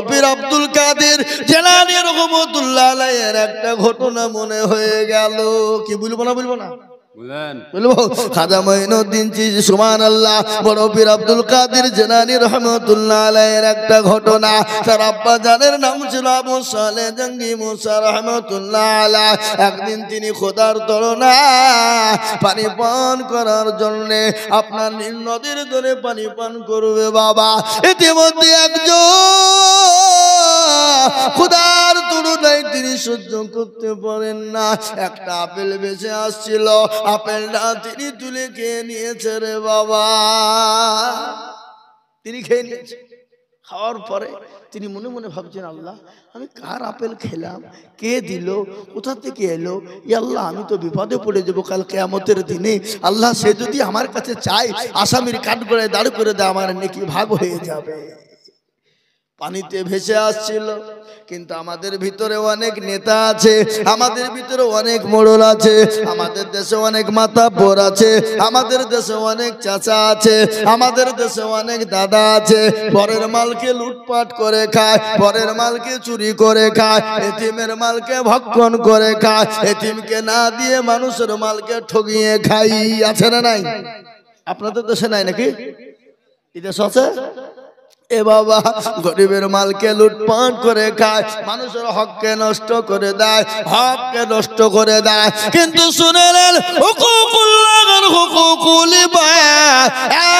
পীর আব্দুল কাদের জিলানী রাহমাতুল্লাহ আলাইহির একটা ঘটনা মনে হয়ে গেল। কি বলবো না বলবো? খাজা মঈনুদ্দিন চিশতি সুবহানাল্লাহ। বড় পীর আব্দুল কাদের জিলানী রাহমাতুল্লাহ আলাইহির একটা ঘটনা। তার আব্বা জানের নাম ছিল আবু সালেহ জঙ্গি মুসা রাহমাতুল্লাহ আলাইহি। একদিন তিনি খোদার তরনায় পানি পান করার জন্য আপনার নীল নদীর তীরে পানি পান করবে বাবা। ইতিমধ্যে একজন খোদার তরনায় তিনি সহ্য করতে পারেন না। একটা আপেল বেঁচে আসছিল, আপেলটা তিনি তুলে খেয়ে নিয়েছে রে বাবা। তিনি খেয়ে নিয়েছে। খাওয়ার পরে তিনি মনে মনে ভাবছেন, আল্লাহ আমি কার আপেল খেলাম, কে দিল, কোথা থেকে এলো? আল্লাহ আমি তো বিপদে পড়ে যাবো কাল কিয়ামতের দিনে। আল্লাহ সে যদি আমার কাছে চাই আসামির কাঠ করে দাঁড় করে দেয়, আমার নেকি ভাগ হয়ে যাবে। পানিতে ভেসে আসছিল। কিন্তু আমাদের ভিতরে অনেক নেতা আছে, আমাদের ভিতরে অনেক মোড়ল আছে, আমাদের দেশে অনেক মাতাব্বর আছে, আমাদের দেশে অনেক চাচা আছে, আমাদের দেশে অনেক দাদা আছে। পরের মালকে লুটপাট করে খায়, পরের মালকে চুরি করে খায়, এতিমের মালকে ভক্ষণ করে খায়, এতিমকে না দিয়ে মানুষের মালকে ঠগিয়ে খাই। আছে না নাই? আপনাদের দেশে নাই নাকি? এই দেশ আছে? এ বাবা, গরিবের মালকে লুটপাট করে খায়, মানুষের হককে নষ্ট করে দেয়, হককে নষ্ট করে দেয়। কিন্তু শুনে নেন, হুকুকুল্লাহর হুকুকুল ইবাদ,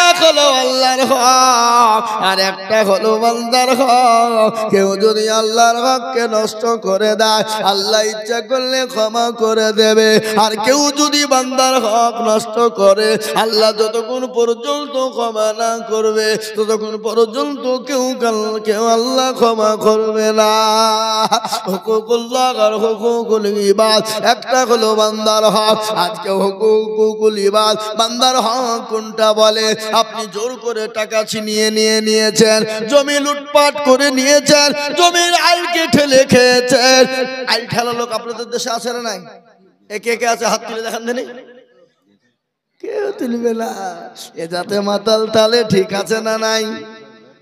এক হলো আল্লাহর হক আর একটা হলো বান্দার হক। কেউ যদি আল্লাহর হককে নষ্ট করে দেয়, আল্লাহ ইচ্ছা করলে ক্ষমা করে দেবে। আর কেউ যদি বান্দার হক নষ্ট করে, আল্লাহ যতক্ষণ পর্যন্ত ক্ষমা না করবে ততক্ষণ পর্যন্ত কেউ আল্লাহ ক্ষমা করবে না। হুকুকুল্লাহ আর হুকুকুল ইবাদ, একটা হলো বান্দার হক। আজকে হুকুকুল ইবাদ বান্দার হক কোনটা বলে? আপনি জোর করে টাকা ছিনিয়ে নিয়েছেন, জমি লুটপাট করে নিয়েছেন, জমির আইলকে ঠেলে খেয়েছেন। আইল ঠেলা লোক আপনাদের দেশে আছে না নাই? একে কে আছে? হাত তুলে দেখান দেনি। কেউ তুলবে না। এ যাতে মাতাল তালে ঠিক আছে না নাই?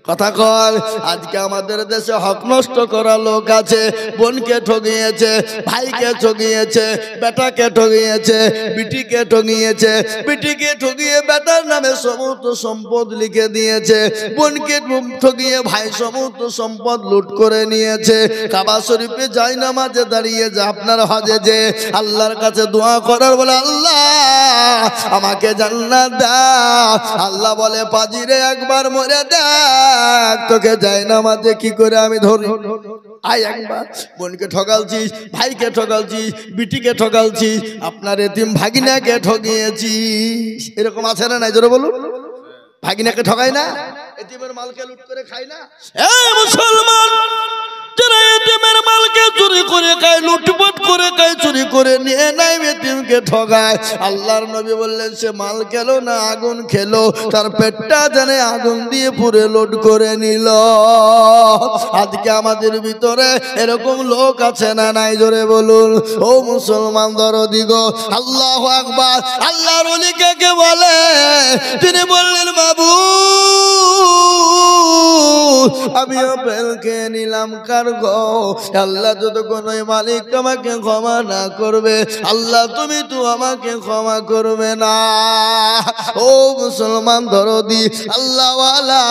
কথা কল। আজকে আমাদের দেশে হক নষ্ট করা লোক আছে। বোনকে ঠগিয়েছে, ভাইকে ঠগিয়েছে, বেটাকে ঠগিয়েছে, বিটিকে ঠগিয়েছে, বিটিকে ঠগিয়ে বেটার নামে সমস্ত সম্পদ লিখে দিয়েছে, বোনকে ঠগিয়ে ভাই সমস্ত সম্পদ লুট করে নিয়েছে। কাবা শরীফে যাই নামাজে দাঁড়িয়ে যে আপনার হজে যে আল্লাহর কাছে দোয়া করার বলে, আল্লাহ আমাকে জান্নাত দাও। আল্লাহ বলে, পাজিরে একবার মরে দেখ, তোকে যাই নামাজে কি করে আমি ধরি। আয় একবার। বোনকে ঠগালছিস, ভাইকে ঠগালছিস, বিটিকে ঠগালছিস, আপনার এতিম ভাগিনাকে ঠগিয়েছিস। এরকম আছে না নাই? জোরে বলুন। ভাগিনাকে ঠগাই না? এতিমের মালকে লুট করে খাই না? এই মুসলমান, যারা এতিমের মালকে চুরি করে খায়, লুটপাট করে খায়, চুরি করে নিয়ে নাই, এতিমকে ঠগায়, আল্লাহর নবী বললেন সে মাল খেলো না আগুন খেলো, তার পেটটা জানে আগুন দিয়ে পুরে লোড করে নিল। আজকে আমাদের ভিতরে এরকম লোক আছে না নাই? জোরে বলুন। ও মুসলমান দরদি গো, আল্লাহু আকবার। আল্লাহর ওলি কাকে বলে? তিনি বললেন, বাবু আমি আপেল খেয়ে নিলাম কার গো? আল্লাহ যতক্ষণ ওই মালিক আমাকে ক্ষমা না করবে, আল্লাহ তুমি তো আমাকে ক্ষমা করবে না। ও মুসলমান দরদি, আল্লাহওয়ালা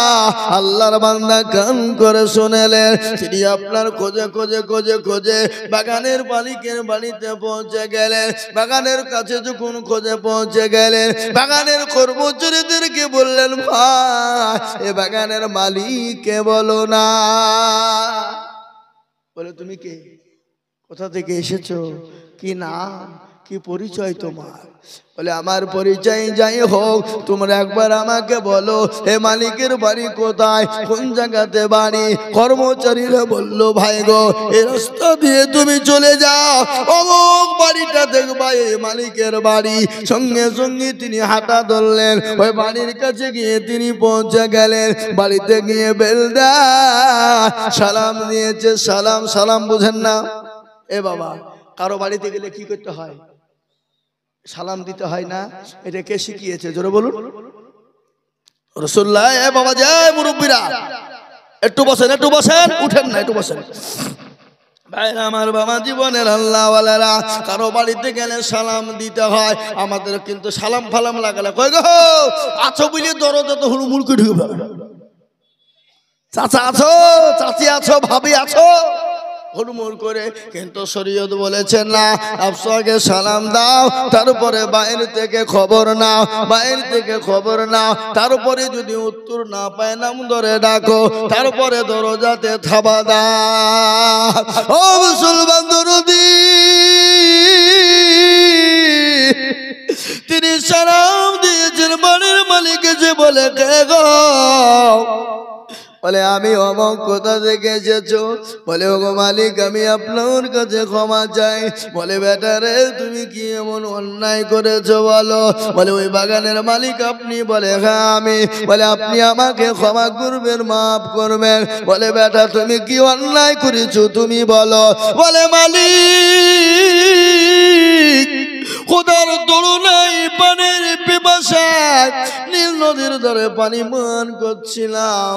আল্লাহর বান্দা কান করে শুনেলেন। তিনি আপনার খোঁজে খোঁজে খোঁজে খোঁজে বাগানের মালিকের বাড়িতে পৌঁছে গেলেন। বাগানের কাছে যখন খোঁজে পৌঁছে গেলেন, বাগানের কর্মচারীদেরকে বললেন, ভাই এ বাগানের মালিককে বলো না। বলে, তুমি কে? কোথা থেকে এসেছো? কি নাম, কি পরিচয় তোমার? বলে, আমার পরিচয় যাই হোক, তোমরা একবার আমাকে বলো এ মালিকের বাড়ি কোথায়, কোন জায়গাতে বাড়ি? কর্মচারীরা বলল, ভাই গো এই রাস্তা দিয়ে তুমি চলে যাও, অমুক বাড়িটা দেখবা এই মালিকের বাড়ি। সঙ্গে সঙ্গে তিনি হাঁটা ধরলেন, ওই বাড়ির কাছে গিয়ে তিনি পৌঁছে গেলেন। বাড়িতে গিয়ে বেল দেয়, সালাম দিয়েছে। সালাম সালাম বুঝেন না? এ বাবা, কারো বাড়িতে গেলে কি করতে হয়? সালাম দিতে হয় না? এটা কে শিখিয়েছে? জোরে বলুন। রাসূলুল্লাহ। এ বাবা, যায় মুরব্বীরা, একটু বসেন, একটু বসেন, উঠেন না, একটু বসেন। ভাইরা আমার, বাবা জীবনের আল্লাহওয়ালারা, কারো বাড়িতে গেলে সালাম দিতে হয়। আমাদের কিন্তু সালাম ফালাম লাগালে কই গো আছো বলি দরজা তো হুড়মুড় করে ঢুকবে। চাচা আছো, চাচি আছো, ভাবি আছো, হুড়মুড় করে। কিন্তু শরীয়ত বলেছেন না, আগে সালাম দাও, তারপরে বাইরে থেকে খবর নাও, বাইরে থেকে খবর নাও, তারপরে যদি উত্তর না পায় নাম ধরে ডাকো, তারপরে দরজাতে থাবা দাও। ও মুসলমান দরদি, তিনি সালাম দিয়েছেন বাড়ির মালিক যে বলে কে গো, বলে আমি অমক কোথা থেকে এসেছো, বলে ওগো মালিক আমি আপনার কাছে ক্ষমা চাই। বলে বেটা রে তুমি কি এমন অন্যায় করেছো বলো, বলে ওই বাগানের মালিক আপনি, বলে হ্যাঁ আমি। বলে আপনি আমাকে ক্ষমা করবেন, মাফ করবেন। বলে বেটা তুমি কি অন্যায় করেছো তুমি বলো। বলে মালিক খোদার তুলনায় পানির পিপাসায় নীল নদীর ধারে পানি পান করছিলাম,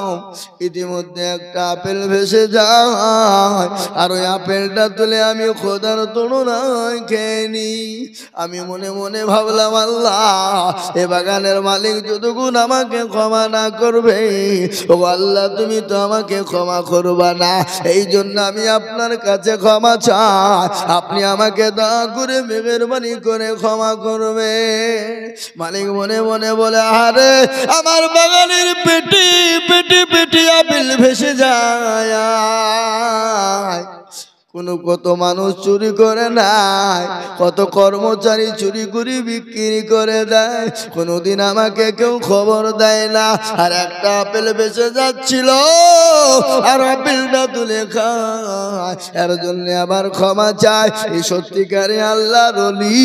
ইতিমধ্যে একটা আপেল ভেসে যায়, আর ওই আপেলটা তুলে আমি খোদার তুলনায় খেয়ে নি। আমি মনে মনে ভাবলাম আল্লাহ এ বাগানের মালিক যতক্ষণ আমাকে ক্ষমা না করবে, ও আল্লাহ তুমি তো আমাকে ক্ষমা করবা না, এই জন্য আমি আপনার কাছে ক্ষমা চাই, আপনি আমাকে দয়া করে মেহেরবানি করে ক্ষমা করবে। মালিক মনে মনে বলে আরে আমার বাগানের পেটে পেটে পেটে আপেল ভেসে যায়, কত মানুষ চুরি করে নাই, কত কর্মচারী চুরি করে বিক্রি করে দেয়, কোনোদিন আমাকে কেউ খবর দেয় না। আর একটা আপেল বেঁচে যাচ্ছিল, আর আপেলটা তুলে খায়, এর জন্য আবার ক্ষমা চায়। এই সত্যিকারে আল্লাহর ওলি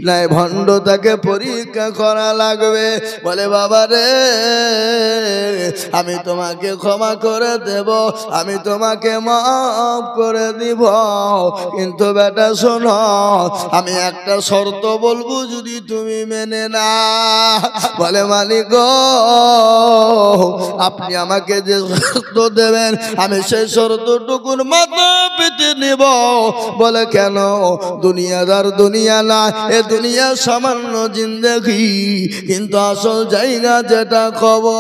নাই ভণ্ড, তাকে পরীক্ষা করা লাগবে। বলে বাবা রে আমি তোমাকে ক্ষমা করে দেব, আমি তোমাকে মাফ করে দিব, কিন্তু বেটা শোনো আমি একটা শর্ত বলবো যদি তুমি মেনে না। বলে মালিক আপনি আমাকে যে শর্ত দেবেন আমি সেই শর্তটুকুর মাথা পেতে নেব। বলে কেন? দুনিয়াদার দুনিয়া না, এ দুনিয়া সামান্য জিন্দেগি, কিন্তু আসল জায়গা যেটা খবর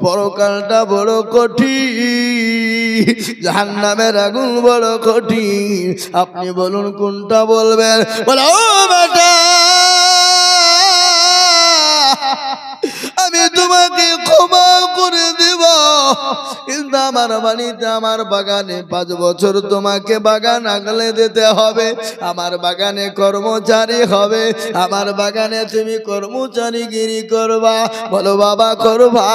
পরকালটা বড় কঠিন, জাহান্নামের আগুন বড় কঠিন। আপনি বলুন কোনটা বলবেন? বলে ও বেটা আমি তোমাকে ক্ষমা করে দিব, কিন্তু আমার বাড়িতে আমার বাগানে 5 বছর তোমাকে বাগান আগলে দিতে হবে, আমার বাগানে কর্মচারী হবে, আমার বাগানে তুমি কর্মচারীগিরি করবা। বলো বাবা করবা?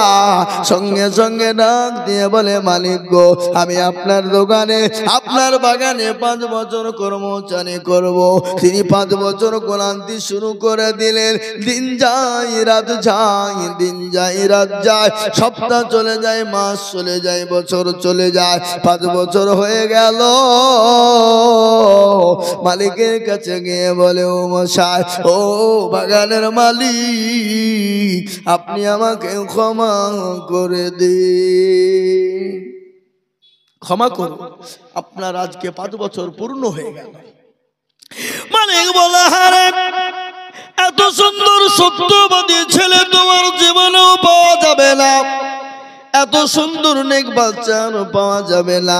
সঙ্গে সঙ্গে ডাক দিয়ে বলে মালিক গো আমি আপনার দোকানে আপনার বাগানে 5 বছর কর্মচারী করব। তিনি 5 বছর ক্লান্তি শুরু করে দিলেন। দিন যায় রাত যায়, দিন যায় রাত যায়, সপ্তাহ চলে যায়, মাস চলে যায়, বছর চলে যায়, 5 বছর হয়ে গেল। মালিকের কাছে গিয়ে বলে ও মশাই, ও বাগানের মালিক আপনি আমাকে ক্ষমা করে দিন, ক্ষমা করুন, আপনার আজকে 5 বছর পূর্ণ হয়ে গেল। মালিক বলে হারে এত সুন্দর সত্যবাদী ছেলে তোমার জীবনেও পাওয়া যাবে না, এত সুন্দর নেক বাচ্চা পাওয়া যাবে না।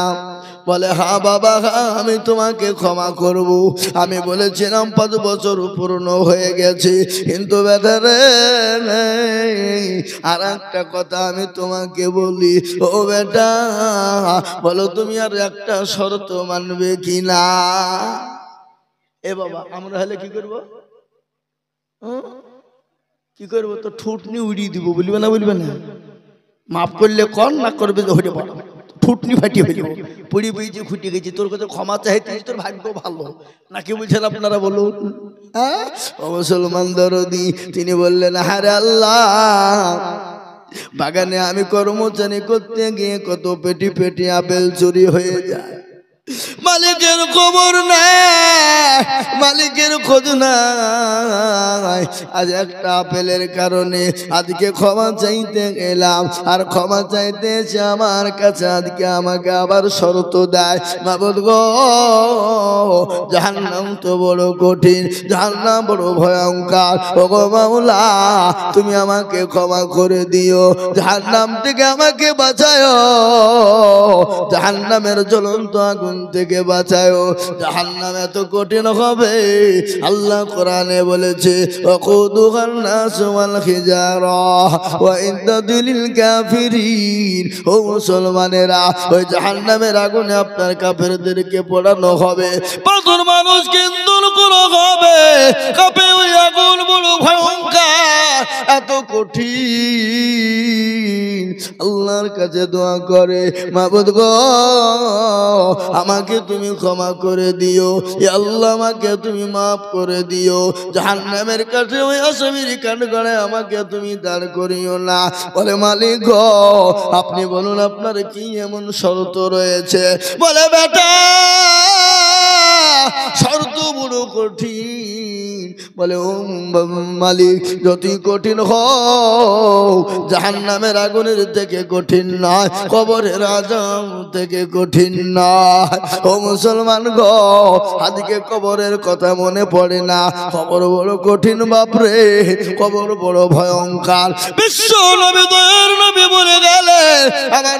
বলে হ্যাঁ বাবা হ্যাঁ আমি তোমাকে ক্ষমা করব, আমি বলেছিলাম 5 বছর পূর্ণ হয়ে গেছে, কিন্তু বেটারে আর একটা কথা আমি তোমাকে বলি, ও বেটা বলো তুমি আর একটা শর্ত মানবে কিনা? এ বাবা আমরা হলে কি করব? কি করবো? তো ঠুটনি উড়িয়ে দিব, বলবে না? বলবে না? মাফ করলে কর, না করবে হতে পারো, ফুটনি ফাটিয়ে ফেলব, পুড়ি বুঝে ফুটে গেছি, তোর কাছে ক্ষমা চাইতে তোর ভাগ্য ভালো নাকি বলছেন আপনারা বলুন? হ্যাঁ ও মুসলমান দরদি, তিনি বললেন হারে আল্লাহ বাগানে আমি কর্মচারী করতে গিয়ে কত পেটি পেটি আপেল চুরি হয়ে যায়। মালিক মালিকের খবর নাই, মালিকের খোঁজ নাই। আজ একটা আপেলের কারণে আজকে ক্ষমা চাইতে গেলাম, আর ক্ষমা চাইতে এসে আমার কাছে আজকে আমাকে আবার শর্ত দেয়। মাবুদ গো, জাহান্নাম তো বড় কঠিন, জাহান্নাম বড় ভয়ঙ্কর। ও গো মাওলা, তুমি আমাকে ক্ষমা করে দিও, জাহান্নাম থেকে আমাকে বাঁচায়ো, জাহান্নামের জ্বলন্ত আগুন থেকে বাঁচায়ো। জাহান্নাম এত কঠিন হবে, আল্লাহ কোরআনে বলেছে ওয়াকুদুহান নাস ওয়াল হিজারা ওয়া ইদ্দাতুল লিল কাফিরিন। ও মুসলমানেরা, ওই জাহান্নামের আগুনে আপনার কাফেরদেরকে পোড়ানো হবে, পাথর মানুষকে ইন্ধন করা হবে। কাফে ওই আগুন বড় ভয়ঙ্কর, এত কঠিন। আল্লাহর কাছে দোয়া করে, মাবুদ গো, আমাকে তুমি ক্ষমা করে দিও, ইয়া আল্লাহ আমাকে তুমি মাফ করে দিও। জাহান্নামের কাছে ওই আসামির কাঠগড়ায় আমাকে তুমি দাঁড় করিও না। বলে মালিক গো, আপনি বলুন আপনার কি এমন শর্ত রয়েছে? বলে বেটা, শর্ত বড় কঠিন। বলে ও মালিক, যতই কঠিন হোক জাহান্নামের আগুনের থেকে কঠিন নয়, কবরের আযাব থেকে কঠিন নয়। ও মুসলমান গো, আজকে কবরের কথা মনে পড়ে না? কবর বড় কঠিন বাপরে, কবর বড় ভয়ঙ্কর। বিশ্ব নবী দয়ার নবী বলে গেলেন, আমার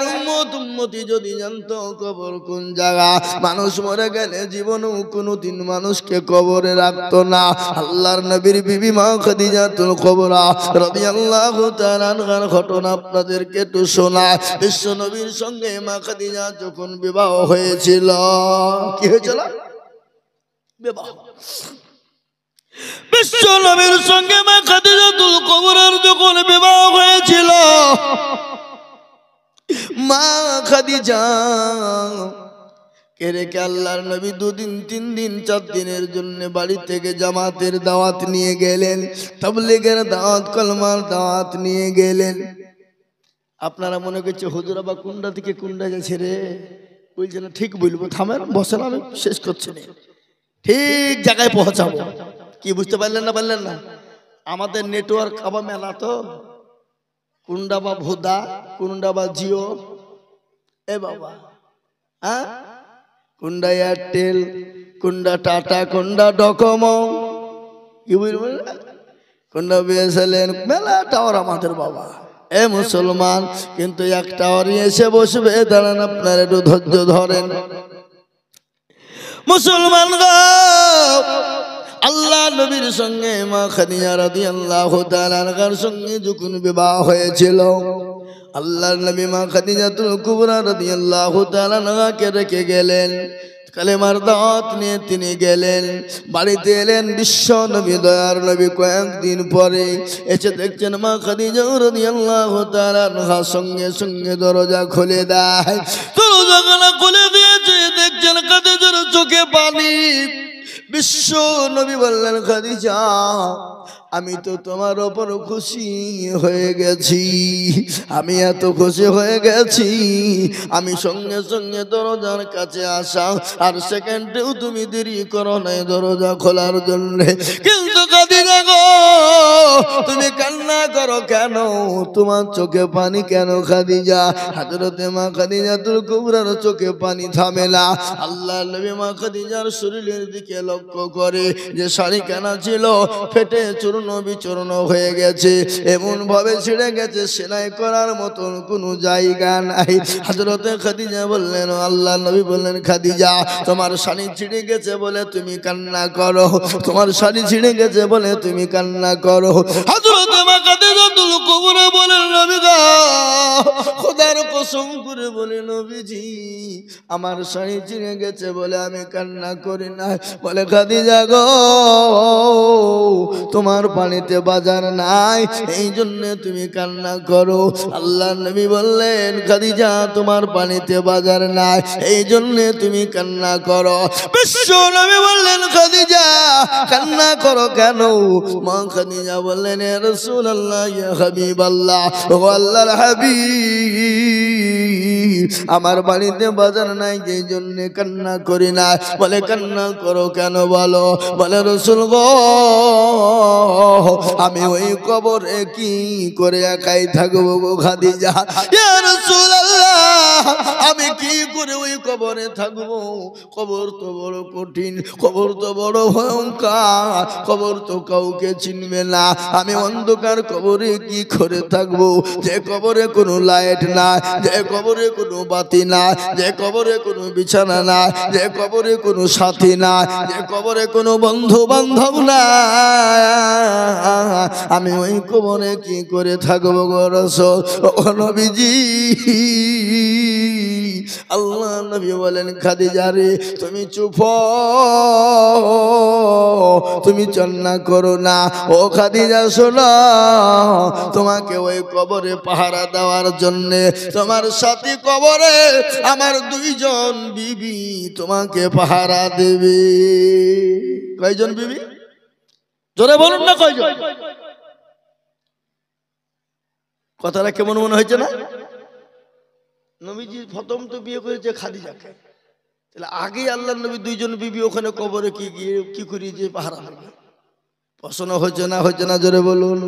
উম্মতি যদি জানতো কবর কোন জায়গা, মানুষ মরে গেলে জীবনেও কোনোদিন মানুষকে কবরে রাখতো না। আল্লাহর নবীর বিবি মা খাদিজাতুল কুবরা রাদিয়াল্লাহু তাআলা আনহার ঘটনা আপনাদেরকে একটু শোনায়। বিশ্ব নবীর সঙ্গে মা খাদিজা যখন বিবাহ হয়েছিল, কি হয়েছিল? বিবাহ। বিশ্ব নবীর সঙ্গে মা খাদিজাতুল কুবরার যখন বিবাহ হয়েছিল, মা খাদিজা কে রেখে আল্লাহর নবী 2 দিন 3 দিন 4 দিনের জন্য বাড়ি থেকে জামাতের দাওয়াত নিয়ে গেলেন, তাবলীগের দাওয়াত, কলমার দাওয়াত নিয়ে গেলেন। আপনারা মনে করছে হুজুর আবার কুন্ডা থেকে কুন্ডা যাচ্ছে রে, বলছে না ঠিক বলবো, থামেন বসেন, আমি শেষ করছি না, ঠিক জায়গায় পৌঁছাবো। কি বুঝতে পারলেন না? পারলেন না? আমাদের নেটওয়ার্ক আবার মেলা তো, কুন্ডা বা ভোদা, কুন্ডা বা জিও, এ বাবা, হ্যাঁ, কুন্ডা এয়ারটেল, কুন্ডা টাটা, কুন্ডা ডকোমো, কি বুঝবেন, কুন্ডা বিএসএনএল, মেলা টাওয়ার আমাদের বাবা। এ মুসলমান, কিন্তু এক টাওয়ারই এসে বসবে, দাঁড়ান আপনার একটু ধৈর্য ধরেন। মুসলমান গো, আল্লাহ নবীর সঙ্গে মা খাদিজা রাদিয়াল্লাহু তাআলা আনহার সঙ্গে যখন বিবাহ হয়েছিল, আল্লাহর নবী মা খাদিজাতুল কুবরা রাদিয়াল্লাহু তাআলা আনহাকে রেখে গেলেন। কালেমার দাওয়াত নিয়ে তিনি গেলেন, বাড়িতে এলেন। বিশ্ব নবী দয়ার নবী কয়েকদিন পরে এসে দেখছেন মা খাদিজা রাদিয়াল্লাহু তাআলা আনহা সঙ্গে সঙ্গে দরজা খুলে দেয়। দরজা খুলে দিয়েছে, দেখছেন খাদিজার চোখে পানি। বিশ্ব নবী বললেন, খাদিজা, আমি তো তোমার ওপর খুশি হয়ে গেছি, আমি এত খুশি হয়ে গেছি, আমি সঙ্গে সঙ্গে দরজার কাছে আসা, আর সেকেন্ডেও তুমি দেরি করো নাই দরজা খোলার জন্য। কিন্তু খাদিজা গো, তুমি কান্না করো কেন? তোমার চোখে পানি কেন খাদিজা? হযরতে মা খাদিজাতুল কুবরার চোখে পানি থামে না। আল্লাহর নবী মা খাদিজার শরীরের দিকে লক্ষ্য করে, যে শাড়ি কেনা ছিল ফেটে চূর্ণ বিচূর্ণ হয়ে গেছে, এমন ভাবে ছিঁড়ে গেছে, সেলাই করার মতন কোনো জায়গা নাই। হযরতে খাদিজা বললেন, আল্লাহর নবী বললেন, খাদিজা, তোমার শাড়ি ছিঁড়ে গেছে বলে তুমি কান্না করো, তোমার শাড়ি ছিঁড়ে গেছে বলে তুমি কান্না করো। হযরতে মা খাদিজাতুল কুবরা বলেন, নবী গো, খোদার কসম করে বলে, নবীজি, আমার শাড়ি ছিঁড়ে গেছে বলে আমি কান্না করি না। বলে, খাদিজা গো, তোমার পানিতে বাজার নাই, এই জন্য তুমি কান্না করো। আল্লাহর নবী বললেন, খাদিজা, তোমার পানিতে বাজার নাই, এই জন্য তুমি কান্না করো। বিশ্ব নবী বললেন, খাদিজা, কান্না করো কেন? মা খাদিজা বললেন, ইয়া রাসূলুল্লাহ, ইয়া হাবিবাল্লাহ, ও আল্লাহর হাবিব, আমার বাড়িতে বাজার নাই যেই জন্য কান্না করি না। বলে কান্না করো কেন বলো? বলে রাসূল গো আমি ওই কবরে কি করে একাই থাকবো গো খাদিজা। ইয়া রাসূলুল্লাহ আমি কি করে ওই কবরে থাকবো? কবর তো বড় কঠিন, কবর তো বড় ভয়ঙ্কর, কবর তো কাউকে চিনবে না। আমি অন্ধকার কবরে কি করে থাকবো? যে কবরে কোনো লাইট না, যে কবরে কোনো বাতি না, যে কবরে কোনো বিছানা না, যে কবরে কোনো সাথী না, যে কবরে কোনো বন্ধু বান্ধব না, আমি ওই কবরে কি করে থাকবো গো রাসূল? ও নবীজি আল্লাহ নবী বলেন খাদিজা রে তুমি চুপ, তুমি কান্না করো না। ও খাদিজা শোনো, তোমাকে ওই কবরে পাহারা দেওয়ার জন্য তোমার সাথী কবরে আমার দুইজন বিবি তোমাকে পাহারা দেবে। কয়জন বিবি? জোরে বলুন না কয়জন? কথাটা কেমন মনে হয়েছে না? নবীজি প্রথম তো বিয়ে করেছে খাদিজাকে, তাহলে আগে আল্লাহ নবী দুইজন বিবি ওখানে কবরে কি গিয়ে কি করি যে পাহারা দেবে? প্রশ্ন হচ্ছে না, হচ্ছে না? জোরে বলুন।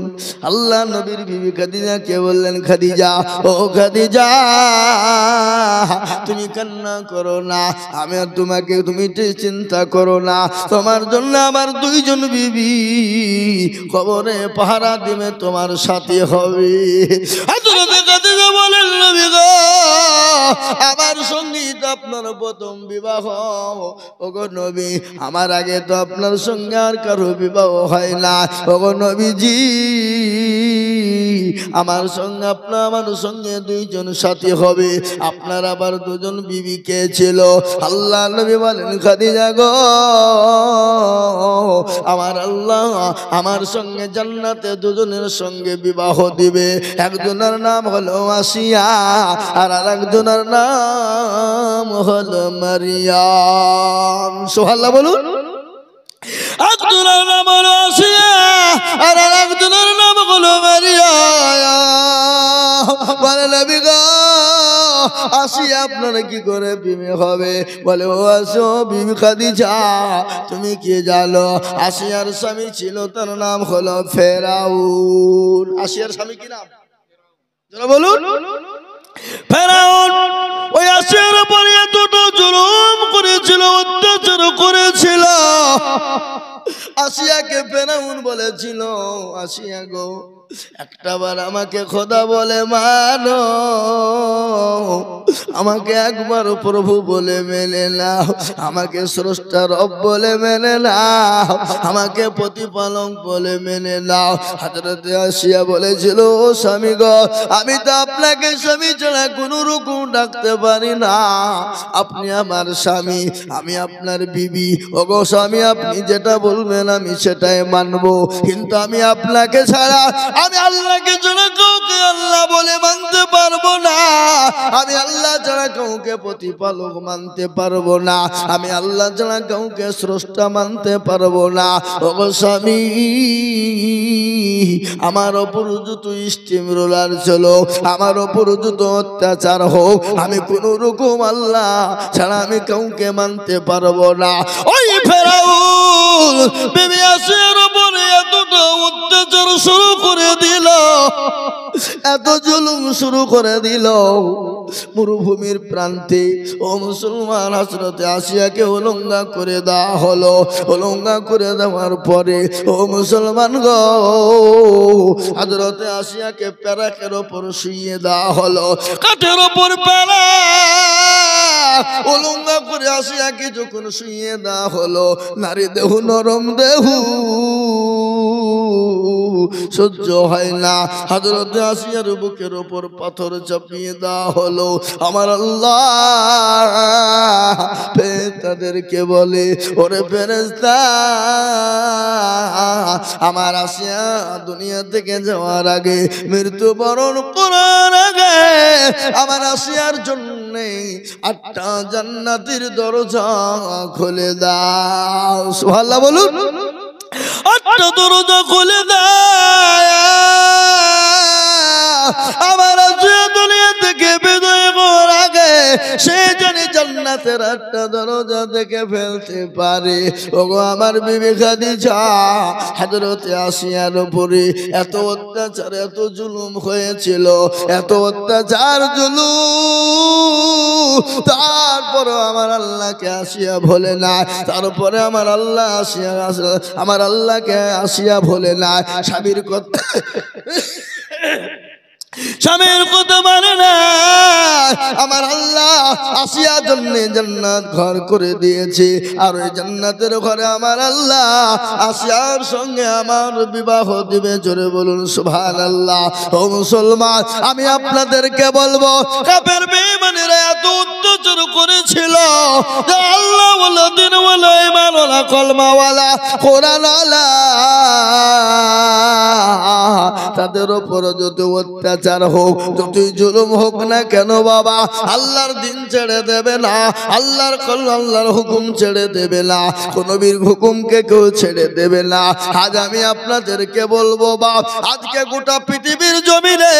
আল্লাহ নবীর বিবি খাদিজা কে বললেন খাদিজা ও খাদিজা তুমি কান্না করো না, আমি আর তোমাকে তুমি চিন্তা করো না, তোমার জন্য আমার দুইজন বিবি কবরে পাহারা দিবে, তোমার সাথে হবে। খাদিজা বলেন নবী গো আমার সঙ্গে তো আপনার প্রথম বিবাহ, ওগো নবী আমার আগে তো আপনার সঙ্গে আর কারো বিবাহ হয় না। ওগো নবীজি আমার সঙ্গে আপনার আমার সঙ্গে দুইজন সাথী হবে, আপনার আবার দুজন বিবি কে ছিল? আল্লাহ নবী বলেন খাদিজা গো আমার আল্লাহ আমার সঙ্গে জান্নাতে দুজনের সঙ্গে বিবাহ দিবে। একজনের নাম হলো আসিয়া আর আরেকজনের নাম হলো মারিয়াম। সুবহানাল্লাহ বলুন। একজনের নাম হলো আসিয়া আর আরেকজনের নাম হলো মারিয়াম। বলে নবী গো আসিয়া আপনারা কি করে বিবি হবে? বলে ও আসো বিবি খাদিজা তুমি কি জানো আসিয়ার স্বামী ছিল, তার নাম হলো ফেরাউন। আসিয়ার স্বামী কি নাম বলুন? ফেরাউন। ওই আসিয়ার উপরে এতটা জুলুম করেছিল, অত্যাচার করেছিল। আসিয়াকে ফেরাউন বলেছিল আসিয়া গো একটাবার আমাকে খোদা বলে মানো, আমাকে একবার প্রভু বলে মেনে নাও, আমাকে স্রষ্টা রব বলে মেনে নাও, আমাকে প্রতিপালক বলে মেনে নাও। হযরত আসিয়া বলেছিল ও স্বামী গো আমি তো আপনাকে স্বামী ছাড়া কোনো রকম ডাকতে পারি না, আপনি আমার স্বামী, আমি আপনার বিবি। ওগো স্বামী আপনি যেটা বলবেন আমি সেটাই মানবো, কিন্তু আমি আপনাকে ছাড়া আমি আল্লাহকে ছাড়া কাউকে আল্লাহ বলে মানতে পারবো না, আমি আল্লাহ ছাড়া কাউকে প্রতিপালক মানতে পারবো না, আমি আল্লাহ ছাড়া কাউকে স্রষ্টা মানতে পারবো না। ওগো স্বামী আমার ওপর যত স্টিম রোলার চলো, আমার ওপর যত অত্যাচার হোক, আমি কোন রকম আল্লাহ ছাড়া আমি কাউকে মানতে পারবো না। ওই ফেরাউন বিবি আসিয়ার উপরে এতটা অত্যাচার শুরু করে দিল, এত জুলুম শুরু করে দিল। মরুভূমির প্রান্তে ও মুসলমান হযরত আসিয়াকে উলঙ্গা করে দেওয়া হলো। উলঙ্গা করে দেওয়ার পরে ও মুসলমান গো হযরত আসিয়াকে প্যারাকের ওপর শুইয়ে দেওয়া হলো, কাঠের ওপর প্যারা উলঙ্গা করে আসিয়াকে যখন শুইয়ে দেওয়া হলো, নারী দেহ নরম দেহ সহ্য হয় না, হযরত আসিয়ার বুকের ওপর পাথর চাপিয়ে দেওয়া হলো। আমার আল্লাহ ফেরেশতাদেরকে বলে ওরে ফেরেশতা আমার আসিয়া দুনিয়া থেকে যাওয়ার আগে, মৃত্যুবরণ করার আগে আমার আসিয়ার জন্য 8টা জান্নাতের দরজা খুলে দাও। সুবহানাল্লাহ বলুন। 8টা দরজা খুলে দেয়, আমার আসিয়া দুনিয়া থেকে বিদায় করার আগে সে জানি জান্নাতের 8টা দরজা থেকে ফেলতে পারে। ওগো আমার বিবি খাদিজা, হযরতে আসিয়ার উপরে এত অত্যাচার এত জুলুম হয়েছিল, এত অত্যাচার জুলুম, তারপরে আমার আল্লাহকে আসিয়া ভোলে না। তারপরে আমার আল্লাহকে আসিয়া ভোলে না। স্বামীর কথা মানে না। আমার আল্লাহ আসিয়ার জন্য জান্নাত ঘর করে দিয়েছে, আর ওই জান্নাতের ঘরে আমার আল্লাহ আসিয়ার সঙ্গে আমার বিবাহ দিবে। জোরে বলুন সুবহানাল্লাহ। ও মুসলমান, আমি আপনাদেরকে বলবো, কাফের বেঈমানেরা এত অত্যাচার করেছিল যে আল্লাহ ওয়ালা দিন ওয়ালা ঈমান ওয়ালা কলমা ওয়ালা কোরআন ওয়ালা তাদের উপর যত অত্যাচার হোক, যতই জুলুম হোক না কেন বাবা, আল্লাহর দিন ছেড়ে দেবে না, আল্লাহর হুকুম ছেড়ে দেবে না, কোন নবীর হুকুমকে কেউ ছেড়ে দেবে না। আজ আমি আপনাদেরকে বলবো বাপ, আজকে গোটা পৃথিবীর জমিনে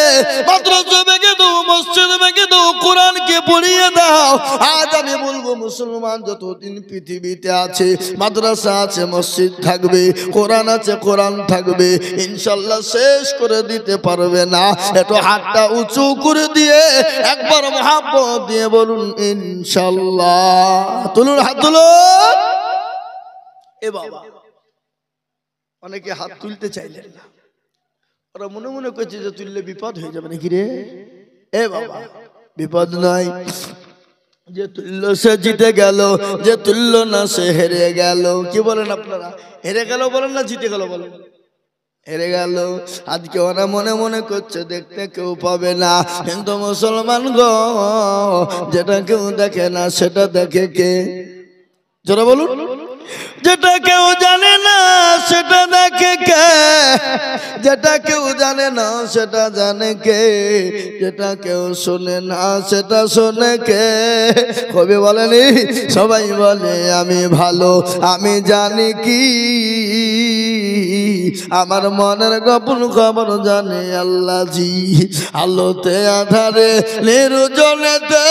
মাদ্রাসা ভেঙে দাও, মসজিদ ভেঙে দাও, কোরআনকে পড়িয়ে দাও। আজ আমি বলবো মুসলমান যতদিন পৃথিবীতে আছে, মাদ্রাসা আছে, মসজিদ থাকবে, কোরআন আছে, কোরআন থাকবে, ইনশাআল্লাহ শেষ করে দিতে পারবে না। একটু হাতটা উঁচু করে দিয়ে একবার মহব্বত দিয়ে বলুন ইনশাআল্লাহ। তুলুন হাত তুলুন। এ বাবা, অনেকে হাত তুলতে চাইলেন না, ওরা মনে মনে করছে যে তুললে বিপদ হয়ে যাবে নাকি রে। এ বাবা, বিপদ নয়। যে তুলল সে জিতে গেল, যে তুলল না সে হেরে গেল। কি বলেন আপনারা? হেরে গেল বলেন না জিতে গেল বলেন? হেরে গেল। আজকে ওরা মনে মনে করছে দেখতে কেউ পাবে না, কিন্তু মুসলমান গো, যেটা কেউ দেখে না সেটা দেখে কে? জোরে বলুন। যেটা কেউ জানে না সেটা দেখে কে? যেটা কেউ জানে না সেটা জানে কে? যেটা কেউ শোনে না সেটা শোনে কে? কবি বলেনি, সবাই বলে আমি ভালো, আমি জানি কি, আমার মনের গোপন খবর জানে আল্লাহ জি। আলোতে আধারে নির্জনেতে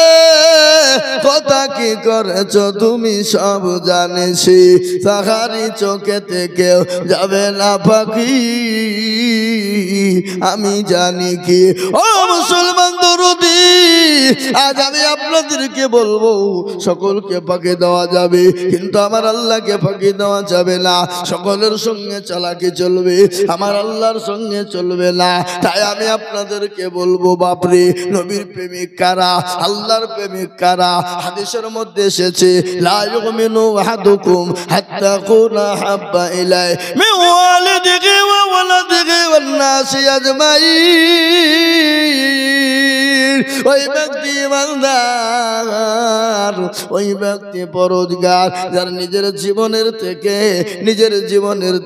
কথা কি করেছ তুমি সব জানেছি, তাহারি চোখেতে কেউ যাবে না পাখি, আমি জানি কি। ও মুসলমান দরদি, আজ আমি আপনাদেরকে বলবো, সকলকে ফাঁকি দেওয়া যাবে, কিন্তু আমার আল্লাহকে ফাঁকি দেওয়া যাবে না। সকলের সঙ্গে চালাকি চলবে, আমার আল্লাহর সঙ্গে চলবে না। তাই আমি আপনাদেরকে বলবো বাপরে, নবীর প্রেমিক কারা, আল্লাহর প্রেমিক কারা? হাদিসের মধ্যে এসেছে, লা ইউমিনু আহাদুকুম হাত্তা কুনা হাব্বা ইলাই মিন ওয়ালিদিহি ওয়া ওয়ালাদিহি ওয়ান নাসি আজমাইন। ওই ব্যক্তি ইমানদার, ওই ব্যক্তি পরোজগার, যার নিজের জীবনের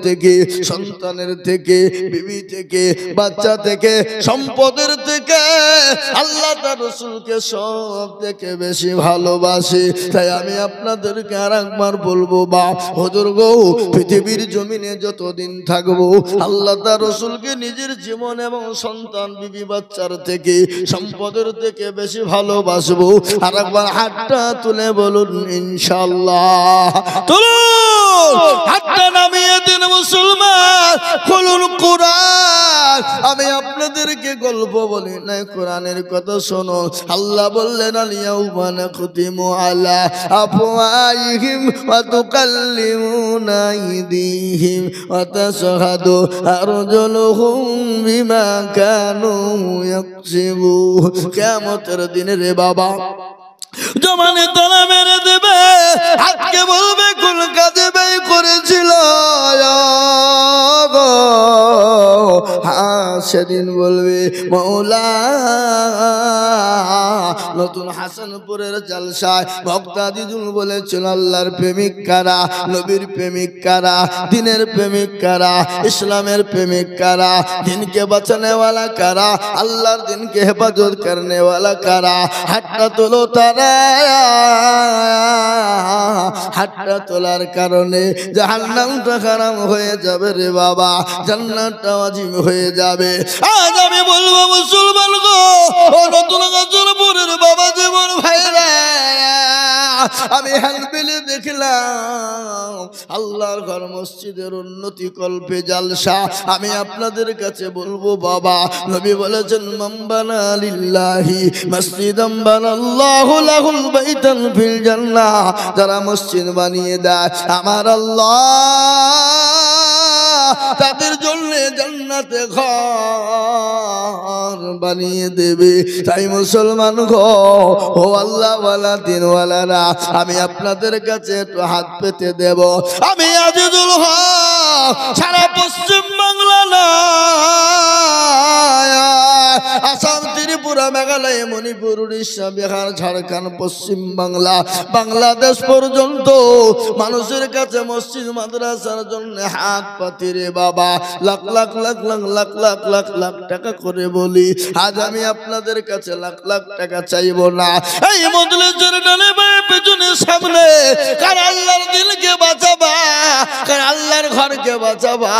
থেকে, সন্তানের থেকে, বিবি থেকে, বাচ্চা থেকে, সম্পদের থেকে আল্লাহ তার রাসূলকে সব থেকে বেশি ভালোবাসে। তাই আমি আপনাদেরকে আর একবার বলবো বা হুজুর গো, পৃথিবীর জমিনে যতদিন থাকবো আল্লাহ তার রাসূলকে নিজের জীবন এবং সন্তান, বিবি, বাচ্চার থেকে, সম্পদের থেকে বেশি ভালোবাসবো। আর একবার হাতটা তুলে বলুন ইনশাআল্লাহ। তুলুন হাতটা, নামিয়ে দিন মুসলমান, খুলুন কোরআন। আমি আপনাদেরকে গল্প বলি না, কোরআনের কথা শোনো। আল্লাহ বললেন, আল-ইয়াউমা নাখতিমু আলা আফওয়াহিহিম ওয়া তুকাল্লিমুনা আইদিহিম ওয়া তাশহাদু আরজুলুহুম বিমা কানু ইয়াকসিবুন। কিয়ামতের দিনে রে বাবা, জমানে তালা মেরে দেবে, আজকে বলবে কোন কাজে ব্যয় করেছিল। সেদিন বলবে মৌলা। নতুন হাসানপুরের জালসায় বক্তা দিদুল বলেছিল, আল্লাহর প্রেমিক কারা, নবীর প্রেমিক কারা, দিনের প্রেমিক কারা, ইসলামের প্রেমিক কারা, দিনকে বাঁচানেওয়ালা কারা, আল্লাহর দিনকে হেফাজত করনেওয়ালা কারা? হাতটা তোলো তারা। হাতটা তোলার কারণে জাহান্নামটা হারাম হয়ে যাবে রে বাবা, জান্নাতটা ওয়াজিব হয়ে যাবে। আজ আমি বলবো মুসলমান গো, ও নতুন হাসানপুরের বাবা জীবন ভাইরা, আমি হ্যান্ডবিলে দেখলাম আল্লাহর ঘর মসজিদের উন্নতি কল্পে জালসা। আমি আপনাদের কাছে বলবো বাবা, নবী বলেছেন মাম্বানা লিল্লাহি মসজিদাম বানাল্লাহু লাহুল বাইতান ফিল জান্নাহ। যারা মসজিদ বানিয়ে দেয় আমার আল্লাহ তাদের জন্য জান্নাতে ঘর বানিয়ে দেবে। তাই মুসলমান গো, ও আল্লাহ ওয়ালা দিনওয়ালারা, আমি আপনাদের কাছে একটু হাত পেতে দেব। আমি আজিজুল হক সারা পশ্চিম বাংলা না, আসাম, ত্রিপুরা, মেঘালয়, মণিপুর, উড়িষ্যা, বিহার, ঝাড়খণ্ড, পশ্চিম বাংলা, বাংলাদেশ পর্যন্ত মানুষের কাছে মসজিদ মাদ্রাসার জন্য হাত পাতি রে বাবা। লাখ লাখ লাখ লাখ লাখ লাখ লাখ লাখ টাকা করে বলি, আজ আমি আপনাদের কাছে লাখ লাখ টাকা চাইবো না। এই মজলিসের ডানে বায়ে পেছনে সামনে কার আল্লাহর দিনকে বাঁচাবা, কার আল্লাহর ঘরকে বাঁচাবা,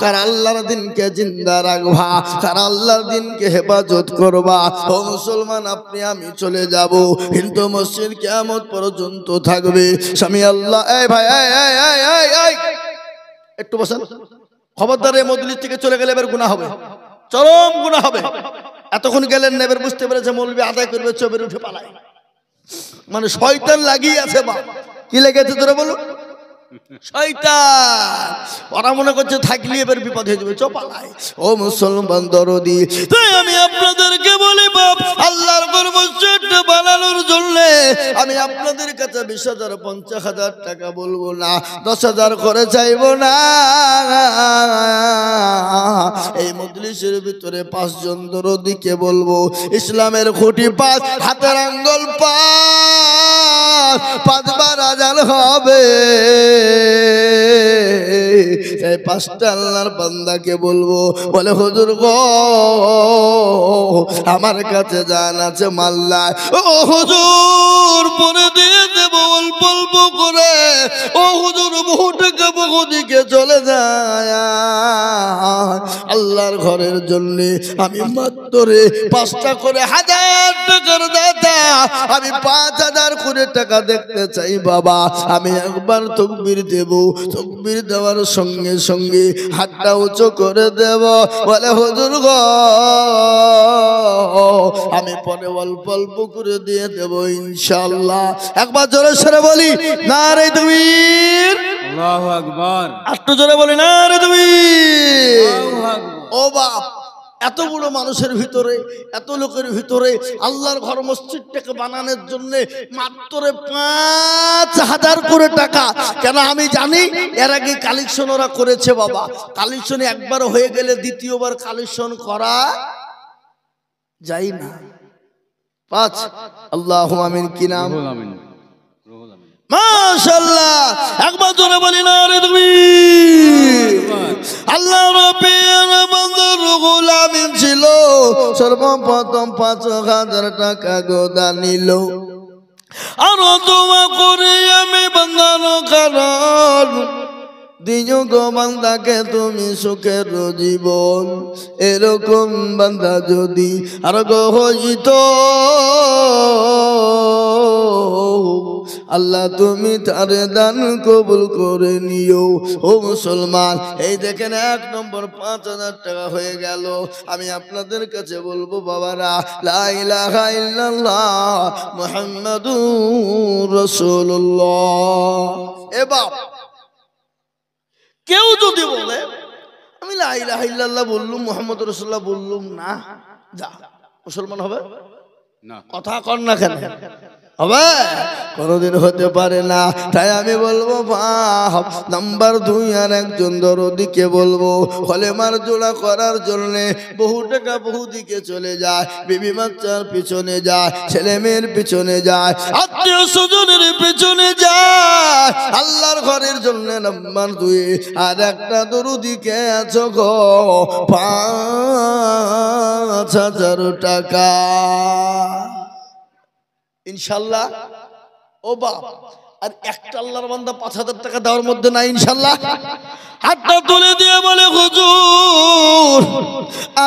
কার আল্লাহর দিনকে জিন্দা রাখবা, কার আল্লাহর দিনকে হেফাজত করবা। ও মুসলমান, আপনি আমি চলে যাব, কিন্তু মসজিদ কিয়ামত পর্যন্ত থাকবে। স্বামী আল্লাহ, এই ভাই একটু বসেন। খবরদার এই মজলিস থেকে চলে গেলে এবার গুনাহ হবে, চরম গুনাহ হবে। এতক্ষণ গেলেন নেবের বুঝতে পেরেছে মৌলবি আদায় করবে, চোবের উঠে পালায়। মানে শয়তান লাগিয়ে আছে। বা কি লেগেছে তোরা বলো? শয়তান। ওরা মনে করছে থাকলে এবার বিপদ হয়ে যাবে, চপালায়। ও মুসলমান দরদি, তাই আমি আপনাদেরকে বলি বাপ, আল্লাহর ঘর মসজিদটা বানানোর জন্য আমি আপনাদের কাছে 20,000 50,000 টাকা বলবো না, 10,000 করে চাইবো না। এই মজলিসের ভিতরে 5 জন দরদিকে বলবো, ইসলামের খুঁটি 5, হাতের আঙ্গুল 5, 5 বার আজান হবে। এই 5টা আল্লাহর বান্দাকে বলবো, বলে হুজুর গো আমার কাছে জান আছে মাল্লা, ও হুজুর পরে দিয়ে দেব অল্প অল্প করে। ও হুজুর বহু টাকা বহু দিকে চলে যায় আল্লাহর ঘরের জন্য। আমি মাত্র 5টা করে 1000 টাকার দাতা, আমি 5,000 করে টাকা দেখতে চাই বাবা। আমি একবার তাকবীর দেব, তাকবীর দেওয়ার সঙ্গে সঙ্গে হাতটা উঁচু করে দেব, বলে হুজুর গো আমি পরে অল্প অল্প করে দিয়ে দেব ইনশাআল্লাহ। একবার জোরে সরে বলি নারে তাকবীর, আল্লাহু আকবার। একটু জোরে বলি নারে তাকবীর, আল্লাহু আকবার। ও বাপ, এত বড় মানুষের ভিতরে, এত লোকের ভিতরে আল্লাহর ঘর মসজিদটাকে বানানোর জন্য মাত্র 5,000 করে টাকা। কেন আমি জানি এর আগে কালেকশন ওরা করেছে বাবা। কালেকশন একবার হয়ে গেলে দ্বিতীয়বার কালেকশন করা যায় না। 5 আল্লাহু আমিন। কি নাম? মাশাআল্লাহ। একবার জোরে বলি না রে তুমি। আল্লাহ রাব্বির বান্দার রুহুল আমিন ছিল, সর্বপ্রথম 5,000 টাকা গোদা নিল। আর দোয়া করে আমি বান্দার কারণ দিও গো বান্দাকে তুমি সুখের জীবন। এরকম বান্দা যদি আর গো হইতো আল্লাহ তুমি তার দান কবুল করে নিও। ও মুসলমান, এই দেখেন 1 নম্বর 5,000 টাকা হয়ে গেল। আমি আপনাদের কাছে বলবো বাবারা, লা ইলাহা ইল্লাল্লাহ মুহাম্মাদুর রাসূলুল্লাহ। এ বাপ, কেউ যদি বলে আমি লা ইলাহা ইল্লাল্লাহ বললুম, মুহাম্মদুর রাসূলুল্লাহ বললুম না, যা মুসলমান হবে না? কথা কর না কেন? হবে? কোনদিন হতে পারে না। তাই আমি বলবো বাপ, নাম্বার 2 আর একজন দরদিকে বলবো, কলেমার জোড়া করার জন্য বহু টাকা বহু দিকে চলে যায়, বিবি বাচ্চার পিছনে যায়, ছেলে মেয়ের পিছনে যায়, আত্মীয় স্বজনের পিছনে যায়। আল্লাহর ঘরের জন্য নাম্বার 2 আর একটা দরদিকে আছো গো 5,000 টাকা ইনশাল্লাহ। ও বাপ, আর একটা আল্লাহর বান্দা 5,000 টাকা দেওয়ার মধ্যে নাই ইনশাআল্লাহ? হাতটা তুলে দিয়ে বলে হুজুর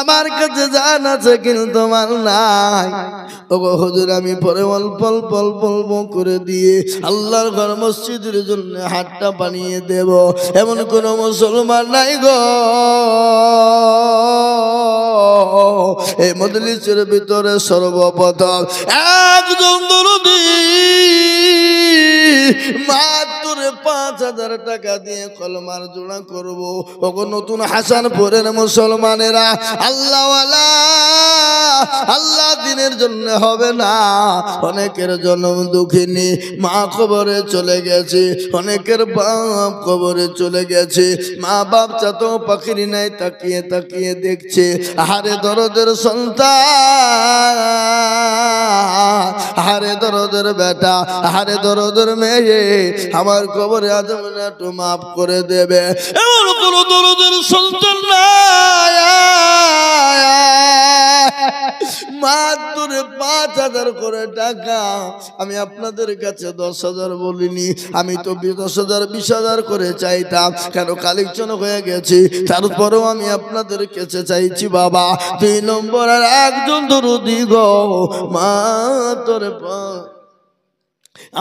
আমার কাছে জান আছে কিন্তু মাল নাই। ওগো হুজুর আমি পরে অল্প অল্প অল্প অল্প করে দিয়ে আল্লাহর ঘর মসজিদের জন্য হাতটা বানিয়ে দেব, এমন কোন মুসলমান নাই গো। এই মজলিসের ভিতরে সর্বপ্রথম একজন দরদি মাত্র 5,000 টাকা দিয়ে কলমার জোড়া করব। ওগো নতুন হাসানপুরের মুসলমানেরা, আল্লাহওয়ালা আল্লাহ দিনের জন্য হবে না। অনেকের জন্ম দুঃখিনী মা কবরে চলে গেছে, অনেকের বাপ কবরে চলে গেছে, মা বাপ চাতো পাখিরি নাই তাকিয়ে তাকিয়ে দেখছে। আহারে দরদের সন্তান, আহারে দরদের বেটা, আহারে দরদের মেয়ে, আমার কবরে আজম একটু মাফ করে দেবে। এমন কোন দরদের সন্তান নাই। মাত্র 5,000 করে টাকা। আমি আপনাদের কাছে 10,000 বলিনি, আমি তো 10,000 20,000 করে চাইতাম, কেন কালেকশন হয়ে গেছে। তারপরেও আমি আপনাদের কাছে চাইছি বাবা 2 নম্বর আর একজন দরদি গো মাত্র।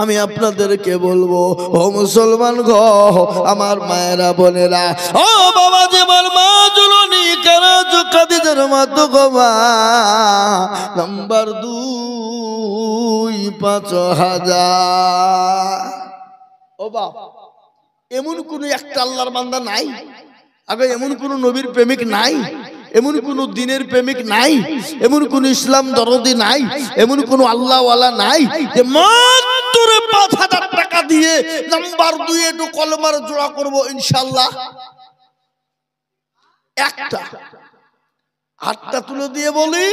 আমি আপনাদেরকে বলবো ও মুসলমান গো, আমার মায়েরা বোনেরা, ও বাবা যে আমার মা জুলনি কেন খাদিজার মতো গো মা। নাম্বার 2 5,000। ও বাবা এমন কোন একটা আল্লাহর বান্দা নাই, আগে এমন কোন নবীর প্রেমিক নাই, এমন কোন দিনের প্রেমিক নাই, এমন কোন ইসলাম দরদি নাই, এমন কোন আল্লাহওয়ালা নাই যে মাত্র 5,000 টাকা দিয়ে নাম্বার 2 একটু কলমার জোড়া করব ইনশাআল্লাহ। একটা হাতটা তুলে দিয়ে বলি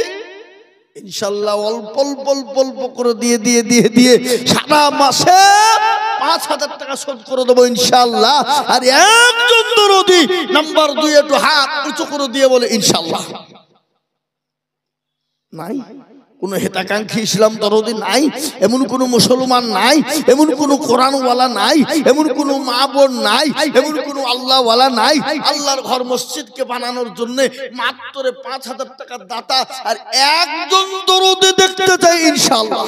ইনশাআল্লাহ অল্প অল্প অল্প অল্প করে দিয়ে দিয়ে দিয়ে দিয়ে সারা মাসে 5,000 টাকা শোধ করে দেবো ইনশাআল্লাহ। আর একজন দরদি নাম্বার 2 একটু হাত উঁচু করে দিয়ে বলে ইনশাআল্লাহ। নাই কোন হেতাকাঙ্ক্ষী ইসলাম দরদি নাই, এমন কোন মুসলমান নাই, এমন কোন কোরআনওয়ালা নাই, এমন কোন মা বোন নাই, এমন কোন আল্লাহওয়ালা নাই। আল্লাহর ঘর মসজিদকে বানানোর জন্য মাত্র 5,000 টাকা দাতা আর একজন দরদি দেখতে চাই ইনশাআল্লাহ।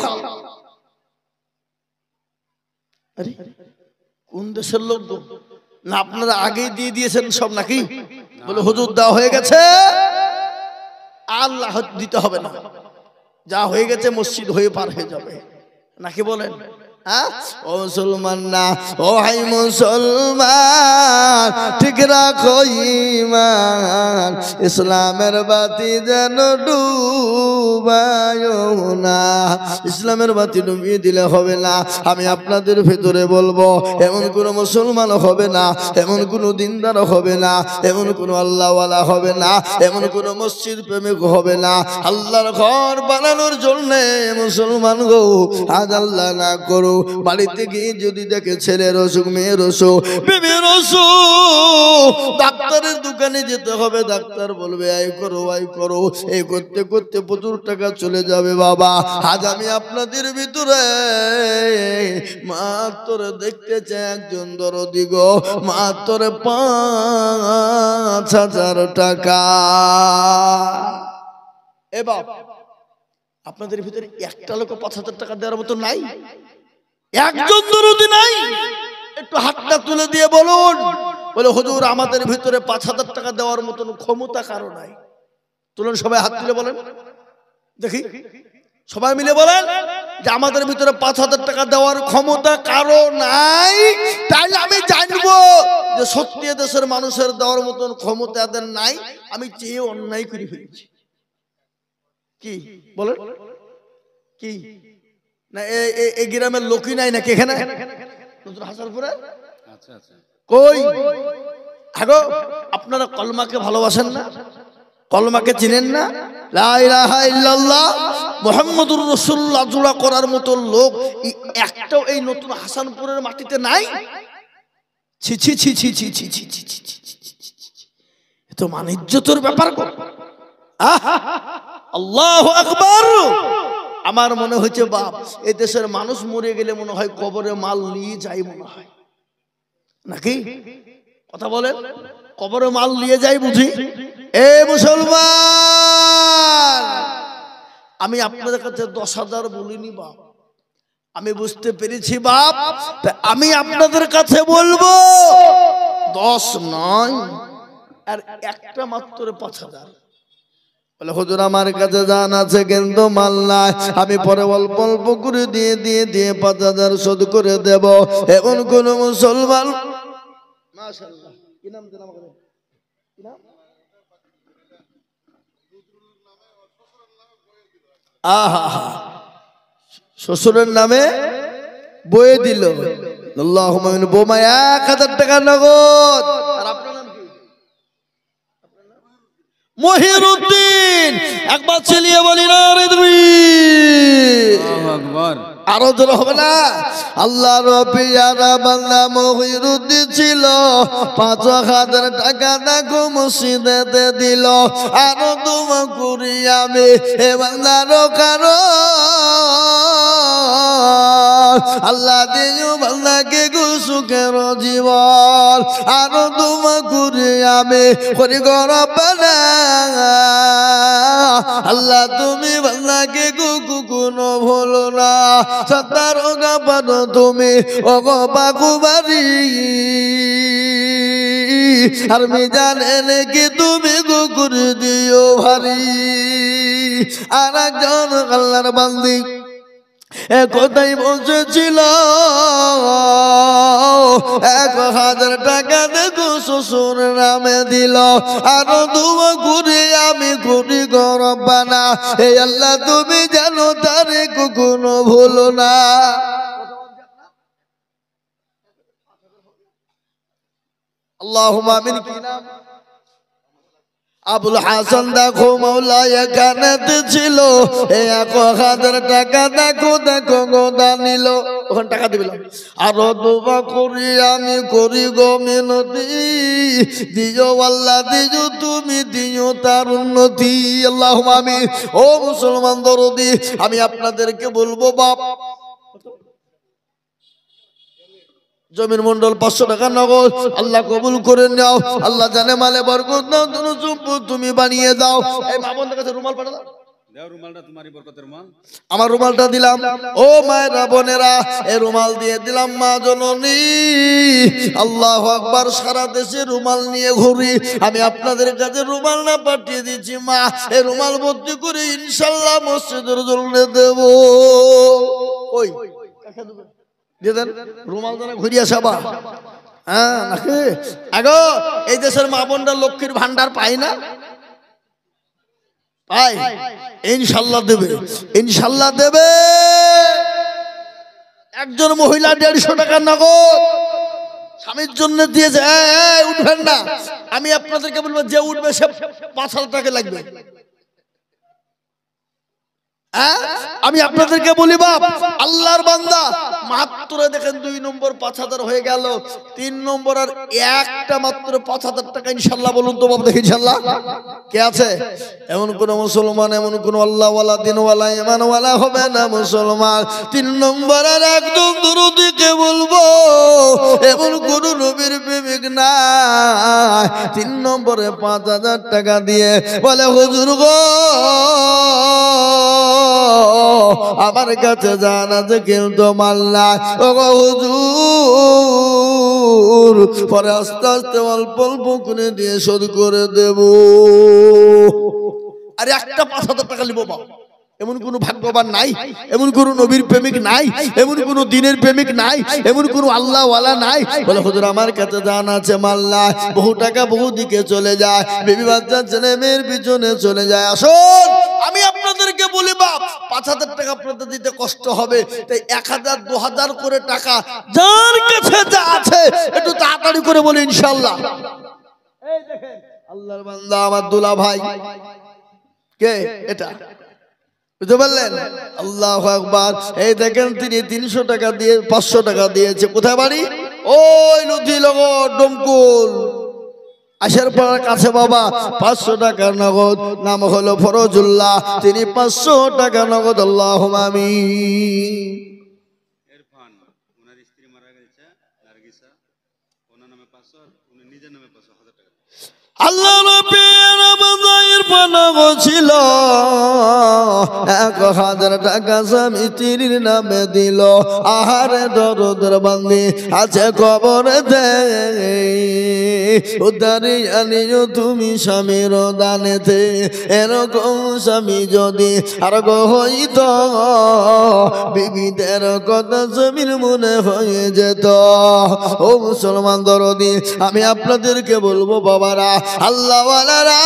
আরে কোন দেশের লোক না আপনারা আগেই দিয়ে দিয়েছেন সব নাকি? বলে হুজুর দেওয়া হয়ে গেছে, আল্লাহ দিতে হবে না, যা হয়ে গেছে মসজিদ হয়ে পার হয়ে যাবে নাকি বলেন? হ্যাঁ ও মুসলমান না, ও হাই মুসলমান ঠিক রাখো ঈমান, ইসলামের বাতি যেন ডুবায়ো না। ইসলামের বাতি ডুবিয়ে দিলে হবে না। আমি আপনাদের ভেতরে বলবো এমন কোন মুসলমান হবে না, এমন কোন দিনদার হবে না, এমন কোন আল্লাহওয়ালা হবে না, এমন কোন মসজিদ প্রেমিক হবে না। আল্লাহর ঘর বানানোর জন্য মুসলমান গো আজ আল্লাহ না করো বাড়িতে গিয়ে যদি দেখে ছেলের অসুখ, মেয়ের অসুখ, বেবির অসুখ, ডাক্তারের দোকানে যেতে হবে, ডাক্তার বলবে আই করো আই করো, এই করতে করতে প্রচুর টাকা চলে যাবে বাবা। আজ আমি আপনাদের ভিতরে মাত্র দেখতে চাই একজন দরদি গো মাত্র 5,000 টাকা। এ বাবা আপনাদের ভিতরে একটা লোক 5,000 টাকা দেওয়ার মতো নাই, একজন দরদি নাই? একটু হাতটা তুলে দিয়ে বলুন, বলে হুজুর আমাদের ভিতরে 5,000 টাকা দেওয়ার মতন ক্ষমতা কারো নাই। তুলুন সবাই হাত তুলে বলেন দেখি, সবাই মিলে বলেন যে আমাদের ভিতরে 5,000 টাকা দেওয়ার ক্ষমতা কারো নাই। তাইলে আমি জানবো যে সত্যি দেশের মানুষের দেওয়ার মতন ক্ষমতা এদের নাই, আমি চেয়ে অন্যায় করে ফেলেছি। কি বলেন? কি না এই গ্রামের লোকই নাই নাকি এখানে নতুন হাসানপুরে? কই আগো আপনারা কলমাকে ভালোবাসেন না? কলমাকে চিনেন না? লা ইলাহা ইল্লাল্লাহ মুহাম্মাদুর রাসূলুল্লাহ জোড়া করার মতো লোক একটাও এই নতুন হাসানপুরের মাটিতে নাই। ছি ছি ছি ছি ছি ছি ছি ছি ছি, এত মানিজ্যতের ব্যাপার। আল্লাহু আকবার। আমার মনে হচ্ছে বাপ এই দেশের মানুষ মরে গেলে মনে হয় কবরে মাল নিয়ে যায় মনে হয়, নাকি কথা বলেন? কবরে মাল নিয়ে যায় বুঝি? এ মুসলমান, আমি আপনাদের কাছে 10,000 বলিনি বাপ, আমি বুঝতে পেরেছি বাপ, আমি আপনাদের কাছে বলবো 10 নয় আর একটা মাত্র 5,000। বলে হুজুর আমার কাছে জান আছে কিন্তু মাল নাই, আমি পরে অল্প অল্প করে দিয়ে 5,000 শোধ করে দেব। এমন কোন মুসলমান, মাশাআল্লাহ, কি নাম দিলাম আমাকে? কি নাম? আহা, শ্বশুরের নামে বয়ে দিল। আল্লাহুম্মা আমিন। বোমা 1,000 টাকা নগদ। আর আপনার নাম কি? মহিরুদ্দিন। একবার চিলিয়ে বলি না রে তুমি, আল্লাহু আকবার। আরো জোরে হবে না? আল্লাহ রবিয়ারা বান্দা মহিরুদ্দিন ছিল, 5,000 টাকা দেখো মসজিদে দিল। আরো দোয়া করি আমি এ বান্দার কারো আল্লাহ দিও বান্দাকে সুখের জীবন। আরো দোয়া করি আমি করি গরবানা, আল্লাহ তুমি বান্দাকে কোনো ভুলো না। সত্তার গাবান তুমি অগবাকুবারি, আর মিজানে নাকি তুমি গুকুর দিও ভারী। আর একজন আল্লাহর বান্দি কোথায় বসেছিল, 1,000 টাকা দেখো শ্বশুর নামে দিল। আরো দোয়া করি আমি করি গরবানা, হে আল্লাহ তুমি জানো তারে কখনো ভুলো না। আল্লাহুম্মা আমিন। কি নাম? আবুল হাসান। দেখো মৌলা এখানেতে ছিল, 1,000 টাকা দেখো দেখো গোদা নিল, ওখানে টাকা দিবে। আরো দোয়া করি আমি করি গো মিনতি, দিও আল্লাহ দিও তুমি দিও তার উন্নতি। আল্লাহুম্মা আমিন। ও মুসলমান দরদি, আমি আপনাদেরকে বলবো বাপ, জমির মন্ডল 500 টাকা নগদ, আল্লাহ কবুল করে নাও। আল্লাহ জানে মালে বরকত দাও, তুমি বানিয়ে দাও। এই মা বোনদের কাছে রুমাল পাঠা দাও, রুমালটা তোমারই বরকতের রুমাল। আমার রুমালটা দিলাম। ও মায়েরা বোনেরা, এই রুমাল দিয়ে দিলাম মা জননী। আল্লাহু আকবার। সারা দেশে রুমাল নিয়ে ঘুরি, আমি আপনাদের কাছে রুমাল না পাঠিয়ে দিচ্ছি মা, এই রুমাল ভর্তি করে ইনশাআল্লাহ মসজিদের জন্য দেব। ওই রুমাল দ্বারা ঘুরিয়া সবা, হ্যাঁ নাকি? আগো এই দেশের মা বোনরা লক্ষ্মীর ভান্ডার পায় না? পাই, ইনশাআল্লাহ দেবে, ইনশাআল্লাহ দেবে। একজন মহিলা 150 টাকা নগদ স্বামীর জন্য দিয়েছে। উঠবেন না, আমি আপনাদেরকে বলবো যে উঠবে সে 5,000 টাকা লাগবে। আমি আপনাদেরকে বলি বাপ, আল্লাহর বান্দা মাত্র দেখেন 2 নম্বর 5,000 হয়ে গেল, 3 নম্বর আর একটা মাত্র 5,000 টাকা ইনশাআল্লাহ। বলুন তো বাপ দেখি ইনশাআল্লাহ কে আছে? এমন কোন মুসলমান, এমন কোন আল্লাহওয়ালা দিনওয়ালা ইমানওয়ালা হবে না মুসলমান। 3 নম্বর আর একদম দরুদিকে বলবো, এমন কোন নবীর প্রেমিক নাই 3 নম্বরে 5,000 টাকা দিয়ে বলে হুজুর গো আমার কাছে জানা যে কিন্তু মাল্লা, ও হুজুর পরে আস্তে আস্তে অল্প অল্প করে দিয়ে শোধ করে দেব। আরে একটা 5,000 টাকা নিব বাবা, এমন কোন ভাগ্যবান নাই, এমন কোন নবীর প্রেমিক নাই, এমন কোন দিনের প্রেমিক নাই, এমন কোন আল্লাহওয়ালা নাই বলে হুজুর আমার কাছে জান আছে মাল্লা, বহু টাকা বহু দিকে চলে যায়, বেবি বাচ্চা ছেলে মেয়ের পিছনে চলে যায়। আসুন আমি আপনাদেরকে বলি বাপ, 5,000 টাকা আপনাদের দিতে কষ্ট হবে, তাই 1,000 2,000 করে টাকা যার কাছে যা আছে একটু তাড়াতাড়ি করে বলি ইনশাআল্লাহ। এই দেখেন আল্লাহর বান্দা আমার দুলা ভাই, কে এটা বুঝতে পারলেন? আল্লাহু আকবার। এই দেখেন তিনি 300 টাকা দিয়ে 500 টাকা দিয়েছে। কোথায় বাড়ি? ওই নদী লগর ডমকুল। আসার পর কাছে বাবা 500 টাকা নগদ, নাম হলো ফরজুল্লাহ, তিনি 500 টাকা নগদ। আল্লাহুম্মা আমিন। ইরফান ওনার স্ত্রী মারা গেছে নার্গিসা, ওনার নামে 500 আর উনি নিজের নামে 500 টাকা। আল্লাহ নবীর বাজায়ের পানাগো ছিল 1000 টাকা স্বামী স্ত্রীর নামে দিল। আহারে দরদের বান্দি আছে কবরে দে উদ্ধারি আনিও তুমি স্বামীর দানেতে। এরকম স্বামী যদি আর গো হইত বিবিদের কথা স্বামীর মনে হয়ে যেত। ও মুসলমান দরদি, আমি আপনাদেরকে বলবো বাবারা, আল্লাহওয়ালারা,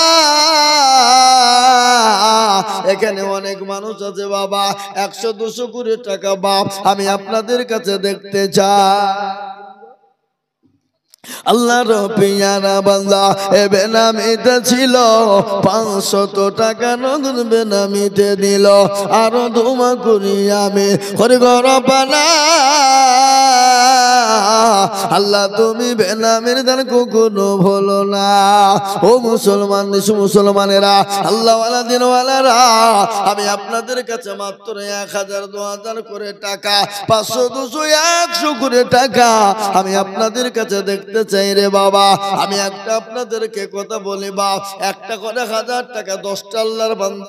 এখানে অনেক মানুষ আছে বাবা 100-200 কোটি টাকা বাপ আমি আপনাদের কাছে দেখতে চাই। আল্লাহর পিয়ারা বান্দা এ বেনামিতে ছিল 500 টাকা নগদ বেনামিতে দিল। আরো ধুমা করি আমি হরিগর পানা। আল্লাহ তুমি বেনামির দান কখনো ভুলো না। ও মুসলমান, মুসলমানেরা, আল্লাহওয়ালা দিনওয়ালারা, আমি আপনাদের কাছে মাত্র 1000-2000 করে টাকা, 500-200-100 করে টাকা আমি আপনাদের কাছে দেখতে চাই রে বাবা। আমি একটা আপনাদেরকে কথা বলি বাপ, একটা করে 1000 টাকা 10টা আল্লাহর বান্দা